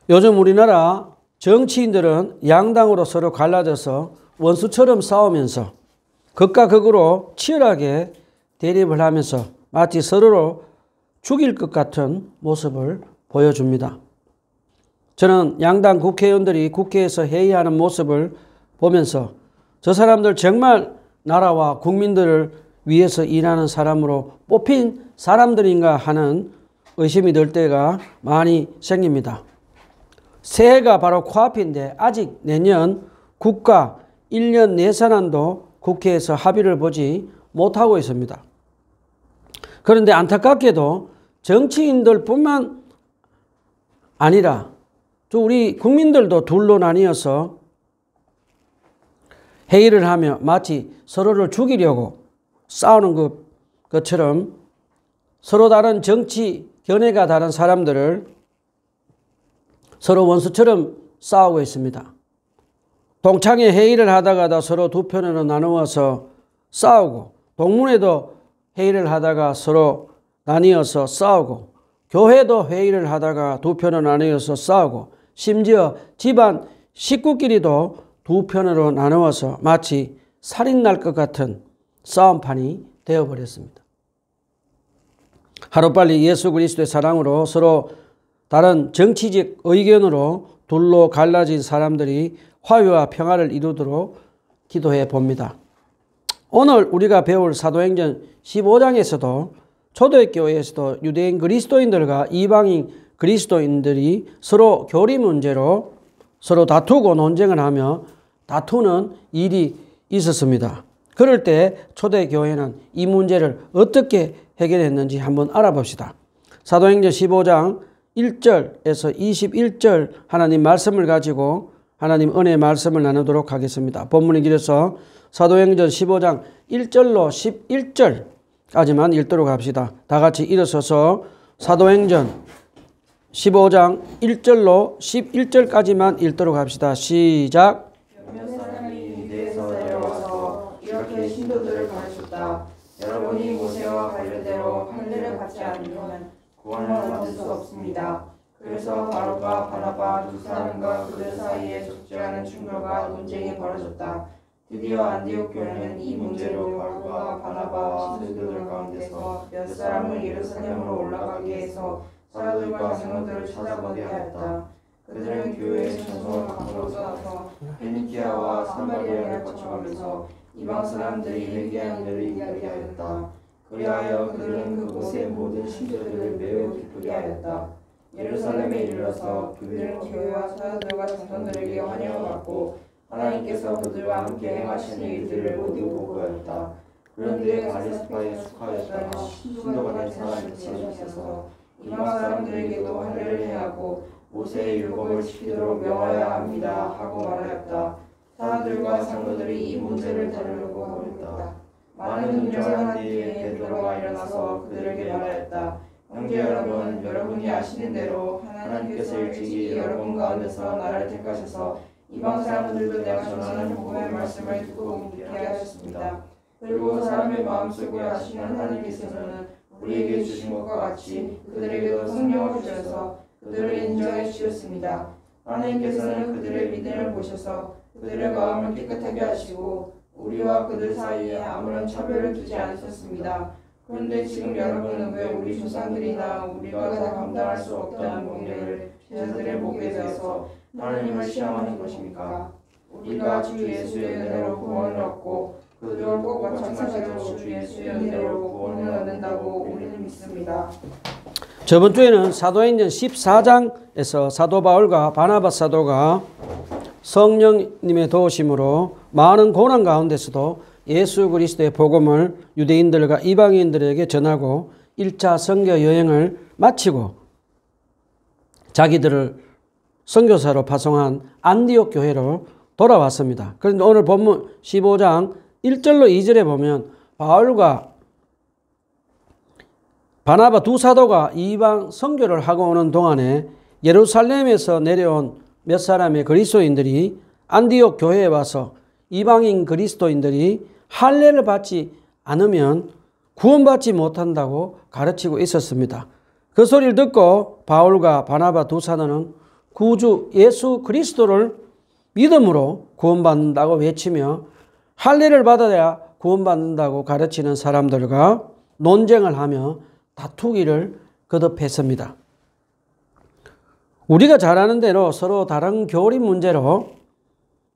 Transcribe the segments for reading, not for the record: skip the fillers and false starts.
요즘 우리나라 정치인들은 양당으로 서로 갈라져서 원수처럼 싸우면서 극과 극으로 치열하게 대립을 하면서 마치 서로를 죽일 것 같은 모습을 보여줍니다. 저는 양당 국회의원들이 국회에서 회의하는 모습을 보면서 저 사람들 정말 나라와 국민들을 위해서 일하는 사람으로 뽑힌 사람들인가 하는 의심이 들 때가 많이 생깁니다. 새해가 바로 코앞인데 아직 내년 국가 1년 예산안도 국회에서 합의를 보지 못하고 있습니다. 그런데 안타깝게도 정치인들뿐만 아니라 또 우리 국민들도 둘로 나뉘어서 회의를 하며 마치 서로를 죽이려고 싸우는 것처럼 서로 다른 정치 견해가 다른 사람들을 서로 원수처럼 싸우고 있습니다. 동창회 회의를 하다가도 서로 두 편으로 나누어서 싸우고, 동문회도 회의를 하다가 서로 나뉘어서 싸우고, 교회도 회의를 하다가 두 편으로 나뉘어서 싸우고, 심지어 집안 식구끼리도 두 편으로 나누어서 마치 살인 날 것 같은 싸움판이 되어버렸습니다. 하루빨리 예수 그리스도의 사랑으로 서로 다른 정치적 의견으로 둘로 갈라진 사람들이 화해와 평화를 이루도록 기도해 봅니다. 오늘 우리가 배울 사도행전 15장에서도 초대교회에서도 유대인 그리스도인들과 이방인 그리스도인들이 서로 교리 문제로 서로 다투고 논쟁을 하며 다투는 일이 있었습니다. 그럴 때 초대교회는 이 문제를 어떻게 해결했는지 한번 알아봅시다. 사도행전 15장 1절에서 21절 하나님 말씀을 가지고 하나님 은혜의 말씀을 나누도록 하겠습니다. 본문이 길어서 사도행전 15장 1절로 11절까지만 읽도록 합시다. 다 같이 일어서서 사도행전 15장 1절로 11절까지만 읽도록 합시다. 시작. 몇몇 사람이 유대에서 내려와서 이렇게 신도들을 가르쳤다. 여러분이 모세와 관례대로 할례를 받지 않으면 구원을 얻을 수 없습니다. 그래서 바울과 바나바 두 사람과 그들 사이에 적지않은 충돌과 논쟁이 벌어졌다. 드디어 안디옥 교회는 이 문제로 바울과 바나바와 신도들 가운데서 몇 사람을 예루살렘으로 올라가게 해서 사도들과 장로들을 찾아보게 하였다. 그들은 교회의 전송을 밖으로 쏘아서 페니키아와 사마리아를 거쳐가면서 이방 사람들이 회개하는 일을 이야기하였다. 그리하여 그들은 그곳의 모든 신도들을 매우 기쁘게 하였다. 예루살렘에 이르러서 그들은 교회와 사도들과 장로들에게 환영을 받고 하나님께서 그들과 함께 행하시는 일들을 모두 보고하였다. 그런데 바리새파에 속하였다가 신도가 된 사람이 있어서 이방 사람들에게도 할례를 해야 하고 모세의 율법을 지키도록 명하여야 합니다 하고 말하였다. 사람들과 장로들이 이 문제를 다루려고 하였다. 많은 논쟁을 한 뒤에 베드로가 일어나서 그들에게 말하였다. 형제 여러분, 여러분이 아시는 대로 하나님께서 일찍이 여러분 가운데서 나를 택하셔서 이방 사람들도 내가 전하는 복음의 말씀을 듣고 믿게 하셨습니다. 그리고 사람의 마음속에 하시는 하나님께서는 우리에게 주신 것과 같이 그들에게도 성령을 주셔서 그들을 인정해 주셨습니다. 하나님께서는 그들의 믿음을 보셔서 그들의 마음을 깨끗하게 하시고 우리와 그들 사이에 아무런 차별을 두지 않으셨습니다. 그런데 지금 여러분은 왜 우리 조상들이나 우리가 다 감당할 수 없다는 공예를 제자들의 목에 대서 하나님을 시험하는 것입니까? 우리가 주 예수의 은혜로 구원을 얻고 그들과 꼭 마찬가지로 주 예수의 은혜로 구원을 얻는다고 우리는 믿습니다. 저번 주에는 사도행전 14장에서 사도 바울과 바나바 사도가 성령님의 도우심으로 많은 고난 가운데서도 예수 그리스도의 복음을 유대인들과 이방인들에게 전하고 1차 선교 여행을 마치고 자기들을 선교사로 파송한 안디옥 교회로 돌아왔습니다. 그런데 오늘 본문 15장 1절로 2절에 보면 바울과 바나바 두 사도가 이방 선교를 하고 오는 동안에 예루살렘에서 내려온 몇 사람의 그리스도인들이 안디옥 교회에 와서 이방인 그리스도인들이 할례를 받지 않으면 구원받지 못한다고 가르치고 있었습니다. 그 소리를 듣고 바울과 바나바 두 사도는 구주 예수 그리스도를 믿음으로 구원받는다고 외치며 할례를 받아야 구원받는다고 가르치는 사람들과 논쟁을 하며 다투기를 거듭했습니다. 우리가 잘 아는 대로 서로 다른 교리 문제로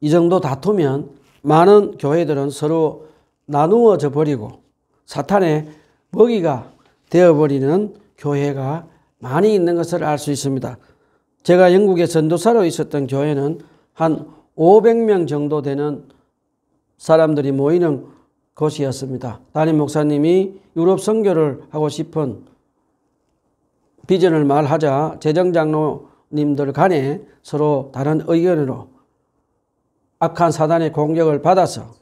이 정도 다투면 많은 교회들은 서로 나누어져 버리고 사탄의 먹이가 되어버리는 교회가 많이 있는 것을 알 수 있습니다. 제가 영국에 전도사로 있었던 교회는 한 500명 정도 되는 사람들이 모이는 곳이었습니다. 담임 목사님이 유럽 선교를 하고 싶은 비전을 말하자 재정장로님들 간에 서로 다른 의견으로 악한 사단의 공격을 받아서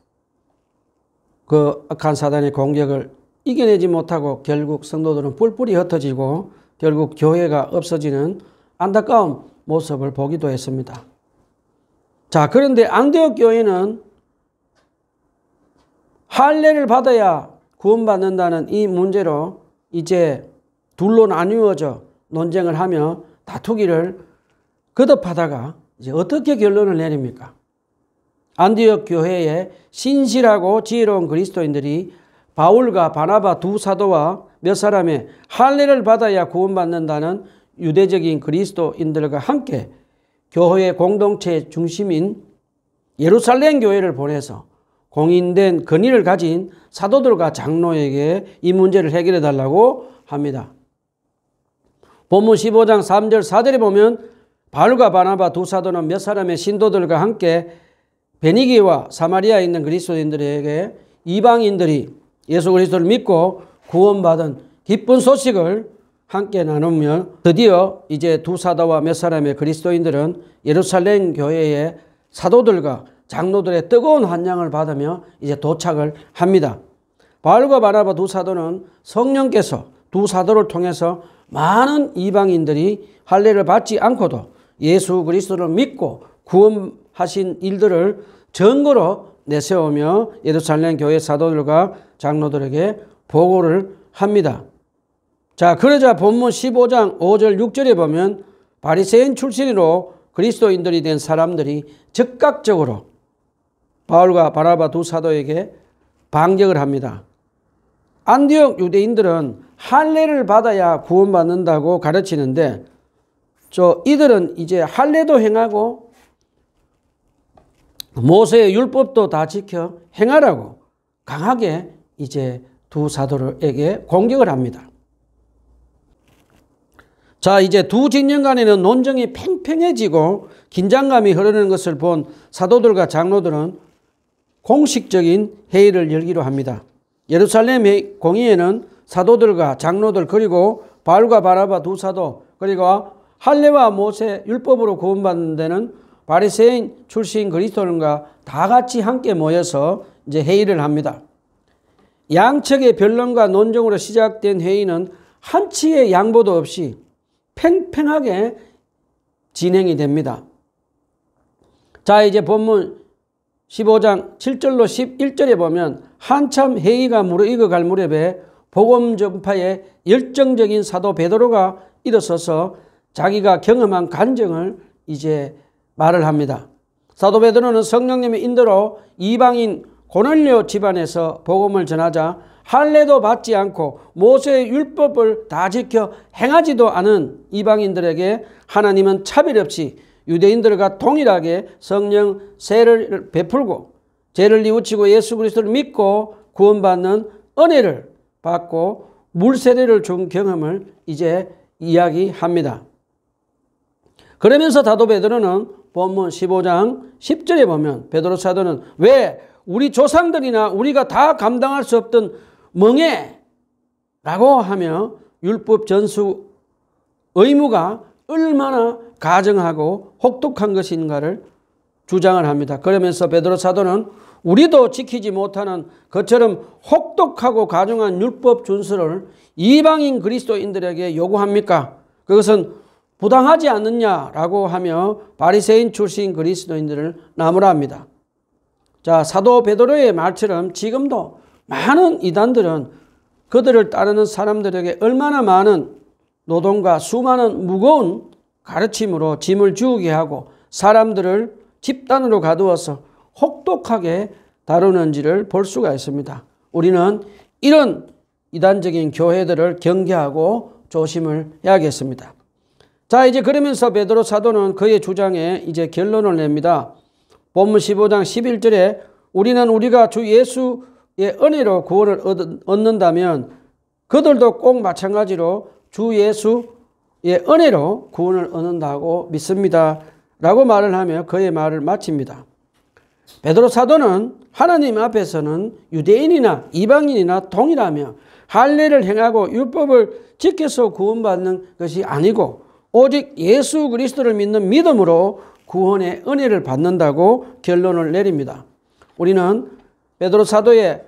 그 악한 사단의 공격을 이겨내지 못하고 결국 성도들은 뿔뿔이 흩어지고 결국 교회가 없어지는 안타까운 모습을 보기도 했습니다. 자, 그런데 안디옥 교회는 할례를 받아야 구원받는다는 이 문제로 이제 둘로 나뉘어져 논쟁을 하며 다투기를 거듭하다가 이제 어떻게 결론을 내립니까? 안디옥 교회에 신실하고 지혜로운 그리스도인들이 바울과 바나바 두 사도와 몇 사람의 할례를 받아야 구원받는다는 유대적인 그리스도인들과 함께 교회 공동체의 중심인 예루살렘 교회를 보내서 공인된 권위를 가진 사도들과 장로에게 이 문제를 해결해 달라고 합니다. 본문 15장 3절 4절에 보면 바울과 바나바 두 사도는 몇 사람의 신도들과 함께 베니게와 사마리아에 있는 그리스도인들에게 이방인들이 예수 그리스도를 믿고 구원받은 기쁜 소식을 함께 나누며 드디어 이제 두 사도와 몇 사람의 그리스도인들은 예루살렘 교회의 사도들과 장로들의 뜨거운 환영을 받으며 이제 도착을 합니다. 바울과 바나바 두 사도는 성령께서 두 사도를 통해서 많은 이방인들이 할례를 받지 않고도 예수 그리스도를 믿고 구원하신 일들을 증거로 내세우며 예루살렘 교회 사도들과 장로들에게 보고를 합니다. 자, 그러자 본문 15장 5절 6절에 보면 바리새인 출신으로 그리스도인들이 된 사람들이 즉각적으로 바울과 바나바 두 사도에게 반격을 합니다. 안디옥 유대인들은 할례를 받아야 구원받는다고 가르치는데 이들은 이제 할례도 행하고 모세의 율법도 다 지켜 행하라고 강하게 이제 두 사도에게 공격을 합니다. 자, 이제 두 진영 간에는 논쟁이 팽팽해지고 긴장감이 흐르는 것을 본 사도들과 장로들은 공식적인 회의를 열기로 합니다. 예루살렘 공의회는 사도들과 장로들 그리고 바울과 바나바 두 사도 그리고 할례와 모세 율법으로 구원받는 데는 바리새인 출신 그리스도인과 다 같이 함께 모여서 이제 회의를 합니다. 양측의 변론과 논쟁으로 시작된 회의는 한치의 양보도 없이 팽팽하게 진행이 됩니다. 자, 이제 본문 15장 7절로 11절에 보면 한참 회의가 무르익어갈 무렵에 복음 전파에 열정적인 사도 베드로가 일어서서 자기가 경험한 간증을 이제 말을 합니다. 사도 베드로는 성령님의 인도로 이방인 고넬료 집안에서 복음을 전하자 할례도 받지 않고 모세의 율법을 다 지켜 행하지도 않은 이방인들에게 하나님은 차별 없이 유대인들과 동일하게 성령 세를 베풀고 죄를 뉘우치고 예수 그리스도를 믿고 구원받는 은혜를 받고 물세례를 준 경험을 이제 이야기합니다. 그러면서 사도 베드로는 본문 15장 10절에 보면 베드로 사도는 왜 우리 조상들이나 우리가 다 감당할 수 없던 멍해라고 하며 율법 전수 의무가 얼마나 가정하고 혹독한 것인가를 주장을 합니다. 그러면서 베드로 사도는 우리도 지키지 못하는 것처럼 혹독하고 가중한 율법 준수를 이방인 그리스도인들에게 요구합니까? 그것은 부당하지 않느냐라고 하며 바리새인 출신 그리스도인들을 나무라합니다. 자, 사도 베드로의 말처럼 지금도 많은 이단들은 그들을 따르는 사람들에게 얼마나 많은 노동과 수많은 무거운 가르침으로 짐을 지우게 하고 사람들을 집단으로 가두어서 혹독하게 다루는지를 볼 수가 있습니다. 우리는 이런 이단적인 교회들을 경계하고 조심을 해야겠습니다. 자, 이제 그러면서 베드로 사도는 그의 주장에 이제 결론을 냅니다. 본문 15장 11절에 우리는 우리가 주 예수의 은혜로 구원을 얻는다면 그들도 꼭 마찬가지로 주 예수의 은혜로 구원을 얻는다고 믿습니다. 라고 말을 하며 그의 말을 마칩니다. 베드로 사도는 하나님 앞에서는 유대인이나 이방인이나 동일하며 할례를 행하고 율법을 지켜서 구원받는 것이 아니고 오직 예수 그리스도를 믿는 믿음으로 구원의 은혜를 받는다고 결론을 내립니다. 우리는 베드로 사도의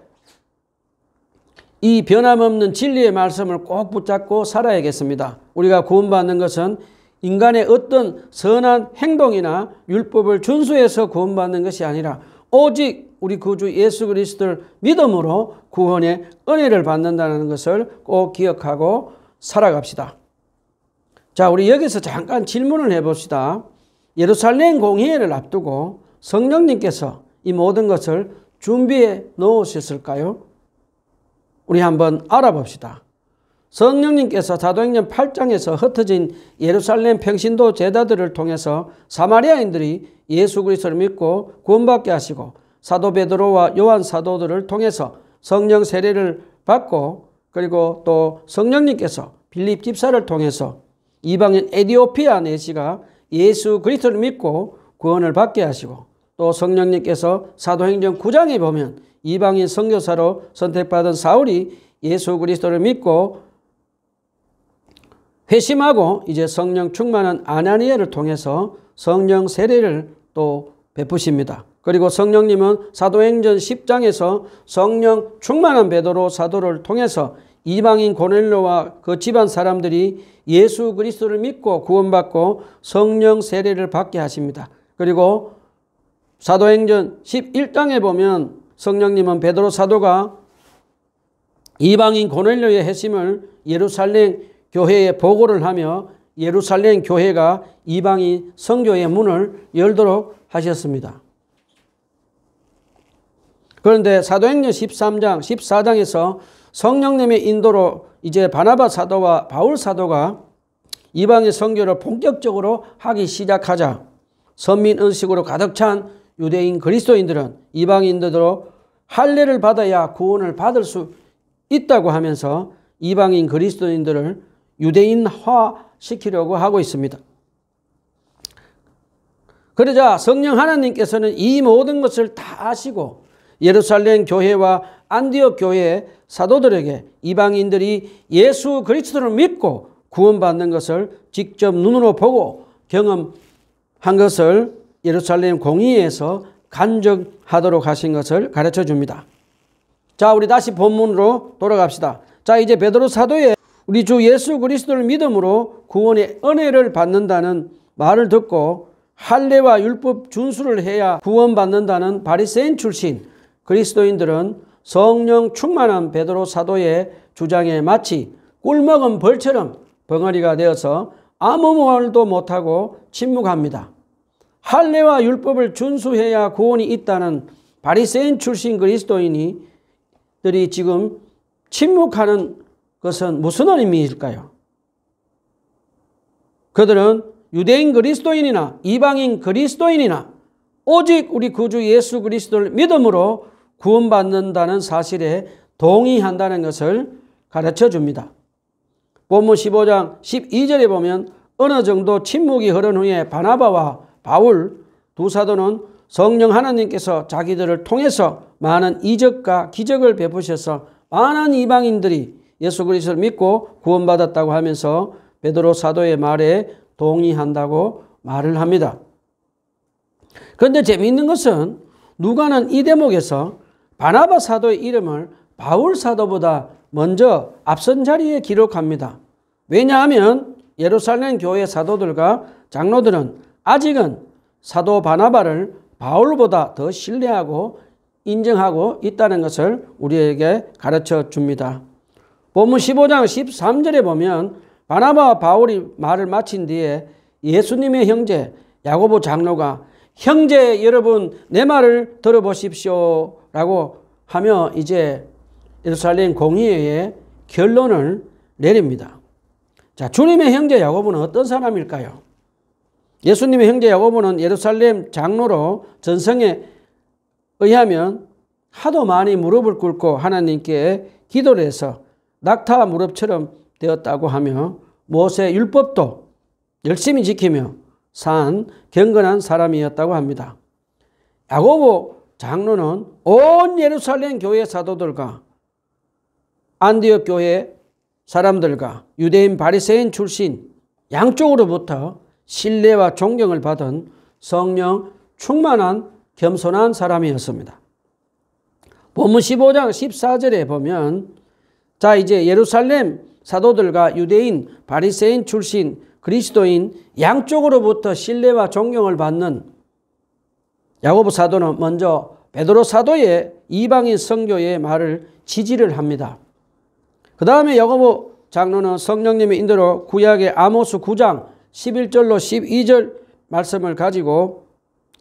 이 변함없는 진리의 말씀을 꼭 붙잡고 살아야겠습니다. 우리가 구원받는 것은 인간의 어떤 선한 행동이나 율법을 준수해서 구원받는 것이 아니라 오직 우리 구주 예수 그리스도를 믿음으로 구원의 은혜를 받는다는 것을 꼭 기억하고 살아갑시다. 자, 우리 여기서 잠깐 질문을 해봅시다. 예루살렘 공회를 앞두고 성령님께서 이 모든 것을 준비해 놓으셨을까요? 우리 한번 알아봅시다. 성령님께서 사도행전 8장에서 흩어진 예루살렘 평신도 제자들을 통해서 사마리아인들이 예수 그리스도를 믿고 구원받게 하시고 사도 베드로와 요한 사도들을 통해서 성령 세례를 받고 그리고 또 성령님께서 빌립 집사를 통해서 이방인 에디오피아 내시가 예수 그리스도를 믿고 구원을 받게 하시고 또 성령님께서 사도행전 9장에 보면 이방인 선교사로 선택받은 사울이 예수 그리스도를 믿고 회심하고 이제 성령 충만한 아나니아를 통해서 성령 세례를 또 베푸십니다. 그리고 성령님은 사도행전 10장에서 성령 충만한 베드로 사도를 통해서 이방인 고넬료와 그 집안 사람들이 예수 그리스도를 믿고 구원받고 성령 세례를 받게 하십니다. 그리고 사도행전 11장에 보면 성령님은 베드로 사도가 이방인 고넬료의 회심을 예루살렘 교회에 보고를 하며 예루살렘 교회가 이방인 선교의 문을 열도록 하셨습니다. 그런데 사도행전 13장, 14장에서 성령님의 인도로 이제 바나바 사도와 바울 사도가 이방의 선교를 본격적으로 하기 시작하자 선민 의식으로 가득 찬 유대인 그리스도인들은 이방인들로 할례를 받아야 구원을 받을 수 있다고 하면서 이방인 그리스도인들을 유대인화 시키려고 하고 있습니다. 그러자 성령 하나님께서는 이 모든 것을 다 아시고 예루살렘 교회와 안디옥 교회의 사도들에게 이방인들이 예수 그리스도를 믿고 구원받는 것을 직접 눈으로 보고 경험한 것을 예루살렘 공의회에서 간증하도록 하신 것을 가르쳐 줍니다. 자, 우리 다시 본문으로 돌아갑시다. 자, 이제 베드로 사도의 우리 주 예수 그리스도를 믿음으로 구원의 은혜를 받는다는 말을 듣고 할례와 율법 준수를 해야 구원받는다는 바리새인 출신 그리스도인들은 성령 충만한 베드로 사도의 주장에 마치 꿀먹은 벌처럼 벙어리가 되어서 아무 말도 못하고 침묵합니다. 할례와 율법을 준수해야 구원이 있다는 바리새인 출신 그리스도인들이 지금 침묵하는 것은 무슨 의미일까요? 그들은 유대인 그리스도인이나 이방인 그리스도인이나 오직 우리 구주 예수 그리스도를 믿음으로 구원받는다는 사실에 동의한다는 것을 가르쳐 줍니다. 본문 15장 12절에 보면 어느 정도 침묵이 흐른 후에 바나바와 바울 두 사도는 성령 하나님께서 자기들을 통해서 많은 이적과 기적을 베푸셔서 많은 이방인들이 예수 그리스도를 믿고 구원받았다고 하면서 베드로 사도의 말에 동의한다고 말을 합니다. 그런데 재미있는 것은 누가는 이 대목에서 바나바 사도의 이름을 바울 사도보다 먼저 앞선 자리에 기록합니다. 왜냐하면 예루살렘 교회 사도들과 장로들은 아직은 사도 바나바를 바울보다 더 신뢰하고 인정하고 있다는 것을 우리에게 가르쳐 줍니다. 본문 15장 13절에 보면 바나바와 바울이 말을 마친 뒤에 예수님의 형제 야고보 장로가 형제 여러분 내 말을 들어보십시오 라고 하며 이제 예루살렘 공의회에 결론을 내립니다. 자, 주님의 형제 야고보는 어떤 사람일까요? 예수님의 형제 야고보는 예루살렘 장로로 전성에 의하면 하도 많이 무릎을 꿇고 하나님께 기도를 해서 낙타 무릎처럼 되었다고 하며 모세 율법도 열심히 지키며 산 경건한 사람이었다고 합니다. 야고보 장로는 온 예루살렘 교회 사도들과 안디옥 교회 사람들과 유대인 바리새인 출신 양쪽으로부터 신뢰와 존경을 받은 성령 충만한 겸손한 사람이었습니다. 본문 15장 14절에 보면 자 이제 예루살렘 사도들과 유대인 바리새인 출신 그리스도인 양쪽으로부터 신뢰와 존경을 받는 야고보 사도는 먼저 베드로 사도의 이방인 선교의 말을 지지를 합니다. 그 다음에 야고보 장로는 성령님의 인도로 구약의 아모스 9장 11절로 12절 말씀을 가지고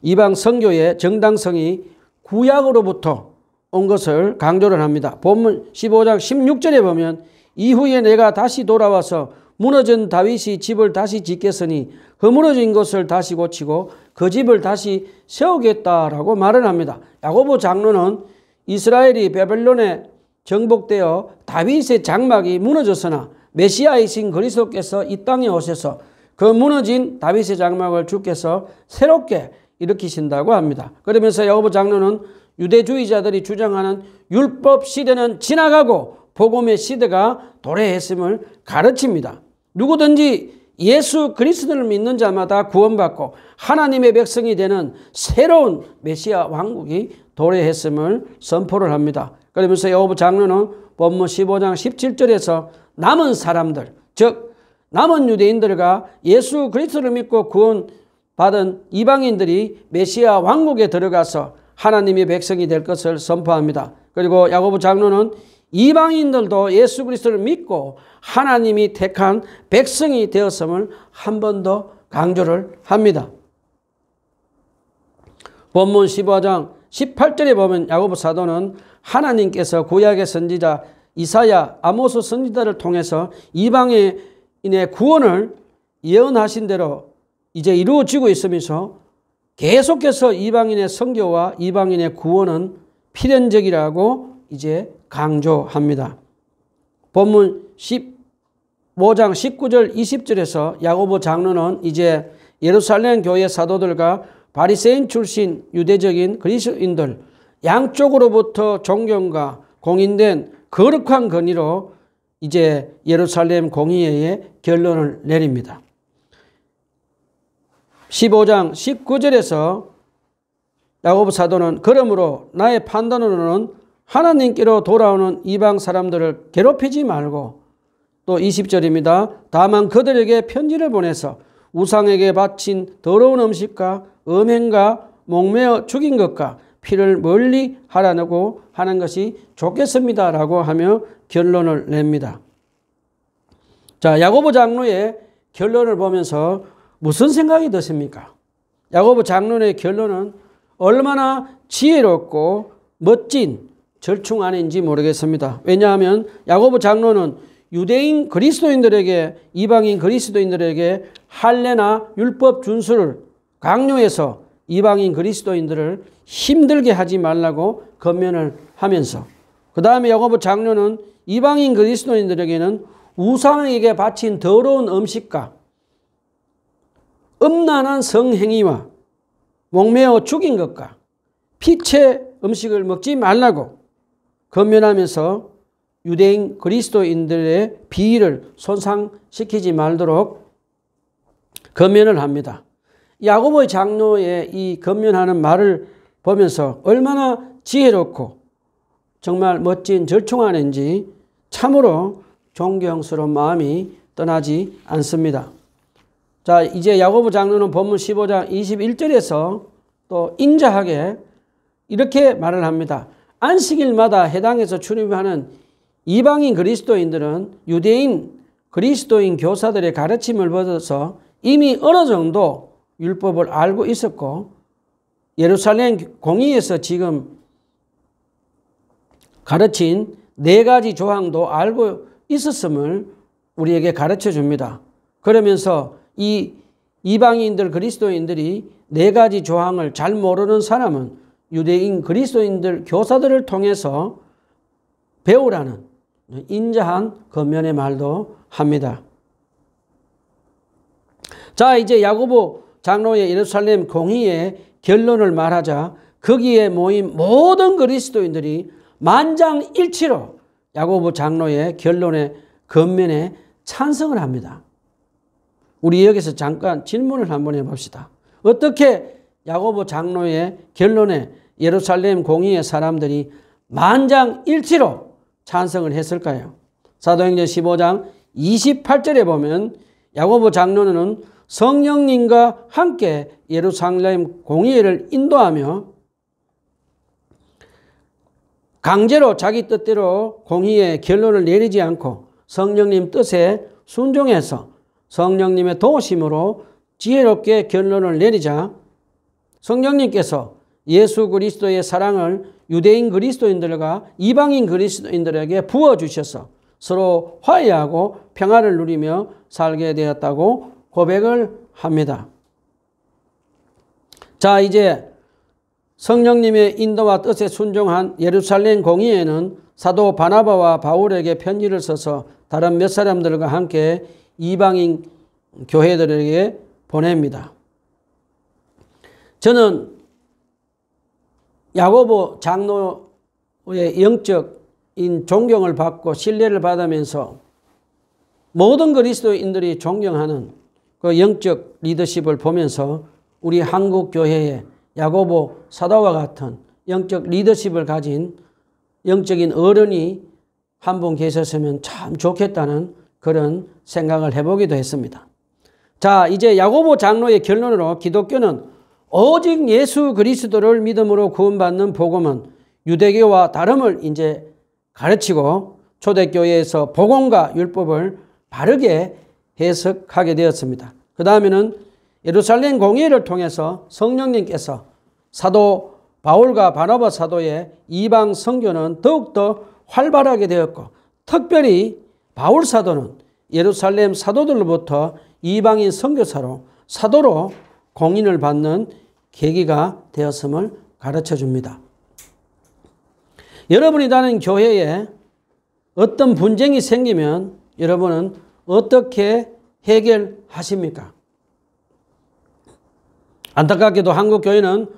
이방 선교의 정당성이 구약으로부터 온 것을 강조를 합니다. 본문 15장 16절에 보면 이후에 내가 다시 돌아와서 무너진 다윗이 집을 다시 짓겠으니 허물어진 것을 다시 고치고 그 집을 다시 세우겠다라고 말을 합니다. 야고보 장로는 이스라엘이 바벨론에 정복되어 다윗의 장막이 무너졌으나 메시아이신 그리스도께서 이 땅에 오셔서 그 무너진 다윗의 장막을 주께서 새롭게 일으키신다고 합니다. 그러면서 야고보 장로는 유대주의자들이 주장하는 율법 시대는 지나가고 복음의 시대가 도래했음을 가르칩니다. 누구든지 예수 그리스도를 믿는 자마다 구원받고 하나님의 백성이 되는 새로운 메시아 왕국이 도래했음을 선포를 합니다. 그러면서 야고보 장로는 본문 15장 17절에서 남은 사람들, 즉 남은 유대인들과 예수 그리스도를 믿고 구원받은 이방인들이 메시아 왕국에 들어가서 하나님의 백성이 될 것을 선포합니다. 그리고 야고보 장로는 이방인들도 예수 그리스도를 믿고 하나님이 택한 백성이 되었음을 한 번 더 강조를 합니다. 본문 15장 18절에 보면 야고보 사도는 하나님께서 구약의 선지자 이사야, 아모스 선지자를 통해서 이방인의 구원을 예언하신 대로 이제 이루어지고 있으면서 계속해서 이방인의 선교와 이방인의 구원은 필연적이라고 이제 강조합니다. 본문 15장 19절 20절에서 야고보 장로는 이제 예루살렘 교회 사도들과 바리새인 출신 유대적인 그리스도인들 양쪽으로부터 존경과 공인된 거룩한 건의로 이제 예루살렘 공의회에 결론을 내립니다. 15장 19절에서 야고보 사도는 그러므로 나의 판단으로는 하나님께로 돌아오는 이방 사람들을 괴롭히지 말고 또 20절입니다. 다만 그들에게 편지를 보내서 우상에게 바친 더러운 음식과 음행과 목매어 죽인 것과 피를 멀리 하라고 하는 것이 좋겠습니다 라고 하며 결론을 냅니다. 자, 야고보 장로의 결론을 보면서 무슨 생각이 드십니까? 야고보 장로의 결론은 얼마나 지혜롭고 멋진 절충안인지 모르겠습니다. 왜냐하면 야고보 장로는 유대인 그리스도인들에게 이방인 그리스도인들에게 할례나 율법 준수를 강요해서 이방인 그리스도인들을 힘들게 하지 말라고 권면을 하면서 그 다음에 야고보 장로는 이방인 그리스도인들에게는 우상에게 바친 더러운 음식과 음란한 성행위와 목매어 죽인 것과 피체 음식을 먹지 말라고 권면하면서 유대인 그리스도인들의 비위를 손상시키지 말도록 권면을 합니다. 야고보 장로의 이 권면하는 말을 보면서 얼마나 지혜롭고 정말 멋진 절충안인지 참으로 존경스러운 마음이 떠나지 않습니다. 자, 이제 야고보 장로는 본문 15장 21절에서 또 인자하게 이렇게 말을 합니다. 안식일마다 해당해서 출입하는 이방인 그리스도인들은 유대인 그리스도인 교사들의 가르침을 받아서 이미 어느 정도 율법을 알고 있었고 예루살렘 공의에서 지금 가르친 4가지 조항도 알고 있었음을 우리에게 가르쳐 줍니다. 그러면서 이 이방인들 그리스도인들이 4가지 조항을 잘 모르는 사람은 유대인 그리스도인들 교사들을 통해서 배우라는 인자한 겉면의 말도 합니다. 자, 이제 야고보 장로의 예루살렘 공의의 결론을 말하자 거기에 모인 모든 그리스도인들이 만장일치로 야고보 장로의 결론의 겉면에 찬성을 합니다. 우리 여기서 잠깐 질문을 한번 해봅시다. 어떻게 야고보 장로의 결론에 예루살렘 공의의 사람들이 만장일치로 찬성을 했을까요? 사도행전 15장 28절에 보면 야고보 장로는 성령님과 함께 예루살렘 공의회를 인도하며 강제로 자기 뜻대로 공의의 결론을 내리지 않고 성령님 뜻에 순종해서 성령님의 도우심으로 지혜롭게 결론을 내리자 성령님께서 예수 그리스도의 사랑을 유대인 그리스도인들과 이방인 그리스도인들에게 부어주셔서 서로 화해하고 평화를 누리며 살게 되었다고 고백을 합니다. 자, 이제 성령님의 인도와 뜻에 순종한 예루살렘 공의회는 사도 바나바와 바울에게 편지를 써서 다른 몇 사람들과 함께 이방인 교회들에게 보냅니다. 저는 야고보 장로의 영적인 존경을 받고 신뢰를 받으면서 모든 그리스도인들이 존경하는 그 영적 리더십을 보면서 우리 한국 교회에 야고보 사도와 같은 영적 리더십을 가진 영적인 어른이 한 분 계셨으면 참 좋겠다는 그런 생각을 해보기도 했습니다. 자, 이제 야고보 장로의 결론으로 기독교는 오직 예수 그리스도를 믿음으로 구원받는 복음은 유대교와 다름을 이제 가르치고 초대교회에서 복음과 율법을 바르게 해석하게 되었습니다. 그 다음에는 예루살렘 공의회를 통해서 성령님께서 사도 바울과 바나바 사도의 이방 선교는 더욱더 활발하게 되었고 특별히 바울 사도는 예루살렘 사도들로부터 이방인 선교사로 사도로 공인을 받는 계기가 되었음을 가르쳐 줍니다. 여러분이 다니는 교회에 어떤 분쟁이 생기면 여러분은 어떻게 해결하십니까? 안타깝게도 한국 교회는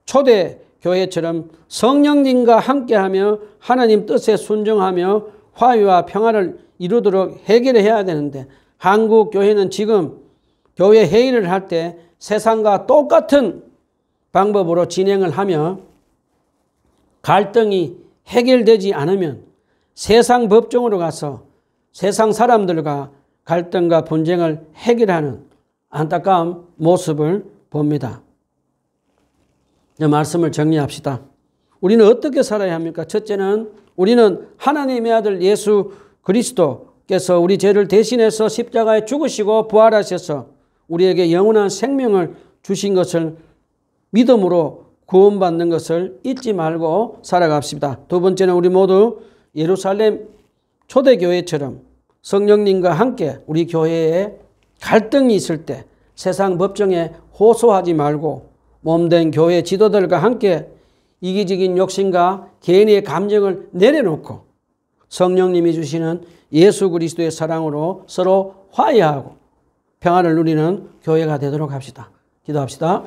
초대 교회처럼 성령님과 함께하며 하나님 뜻에 순종하며 화해와 평화를 이루도록 해결해야 되는데 한국 교회는 지금 교회 회의를 할 때 세상과 똑같은 방법으로 진행을 하며 갈등이 해결되지 않으면 세상 법정으로 가서 세상 사람들과 갈등과 분쟁을 해결하는 안타까운 모습을 봅니다. 이 말씀을 정리합시다. 우리는 어떻게 살아야 합니까? 첫째는 우리는 하나님의 아들 예수 그리스도께서 우리 죄를 대신해서 십자가에 죽으시고 부활하셔서 우리에게 영원한 생명을 주신 것을 믿음으로 구원받는 것을 잊지 말고 살아갑시다. 두 번째는 우리 모두 예루살렘 초대교회처럼 성령님과 함께 우리 교회에 갈등이 있을 때 세상 법정에 호소하지 말고 몸된 교회 지도들과 함께 이기적인 욕심과 개인의 감정을 내려놓고 성령님이 주시는 예수 그리스도의 사랑으로 서로 화해하고 평화를 누리는 교회가 되도록 합시다. 기도합시다.